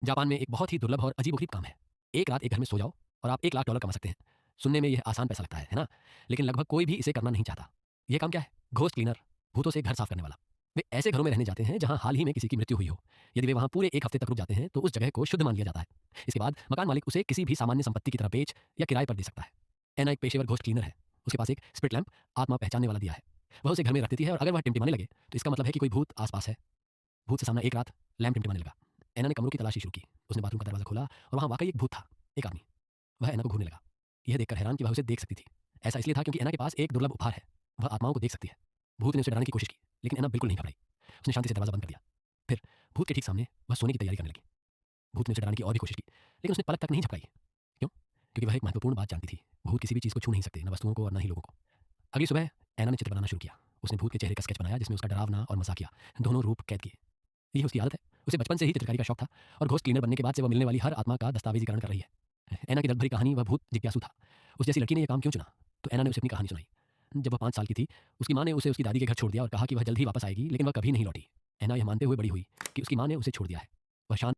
Japan में एक बहुत ही दुर्लभ और अजीबोगरीब काम है। एक रात एक घर में सो जाओ और आप $1,00,000 कमा सकते हैं। सुनने में यह आसान पैसा लगता है ना? लेकिन लगभग कोई भी इसे करना नहीं चाहता। यह काम क्या है? घोस्ट क्लीनर, भूतों से घर साफ करने वाला। वे ऐसे घरों में रहने जाते हैं जहां हाल ही में किसी की मृत्यु हुई हो। यदि वे वहां पूरे 1 हफ्ते तक रुक जाते हैं तो उस जगह को शुद्ध मान लिया जाता है। इसके बाद मकान मालिक उसे किसी भी सामान्य संपत्ति की तरह बेच या किराए पर दे सकता है। एना एक पेशेवर घोस्ट क्लीनर है। उसके पास एक स्पिरिट लैंप, आत्मा पहचानने वाला दिया है। वह उसे घर में रख देती है और अगर वह टिमटिमाने लगे तो इसका मतलब है कि कोई भूत आसपास है। भूत से सामना एक रात, लैंप टिमटिमाने लगा। एना ने कमरों की तलाशी शुरू की। उसने बाथरूम का दरवाजा खोला और वहां वाकई एक भूत था, एक आदमी। वह एना को घूरने लगा। यह देखकर हैरान कि वह उसे देख सकती थी। ऐसा इसलिए था क्योंकि एना के पास एक दुर्लभ उपहार है, वह आत्माओं को देख सकती है। भूत ने उसे डराने की कोशिश की, लेकिन एना बिल्कुल नहीं घबराई। उसने शांति से दरवाजा बंद कर दिया। फिर भूत के ठीक सामने वह सोने की तैयारी करने लगी। भूत ने उसे डराने की और भी कोशिश की, लेकिन उसने पलक तक नहीं झपकाई। क्यों? क्योंकि वह एक महत्वपूर्ण बात जानती थी। भूत किसी भी चीज़ को छू नहीं सकते, न वस्तुओं को और न ही लोगों को। अगली सुबह एना ने चित्र बनाना शुरू किया। उसने भूत के चेहरे का स्केच बनाया जिसमें उसका डरावना और मजाकिया दोनों रूप कैद किए। यही उसकी आदत है। उसे बचपन से ही चित्रकारी का शौक था और घोस्ट क्लीनर बनने के बाद से वह मिलने वाली हर आत्मा का दस्तावेजीकरण कर रही है। एना की दर्द भरी कहानी, वह भूत जिज्ञासु था। उस जैसी लड़की ने यह काम क्यों चुना? तो एना ने उसे अपनी कहानी सुनाई। जब वह 5 साल की थी, उसकी माँ ने उसे उसकी दादी के घर छोड़ दिया और कहा कि वह जल्द ही वापस आएगी, लेकिन वह कभी नहीं लौटी। एना यह मानते हुए बड़ी हुई कि उसकी माँ ने उसे छोड़ दिया है। वह शांत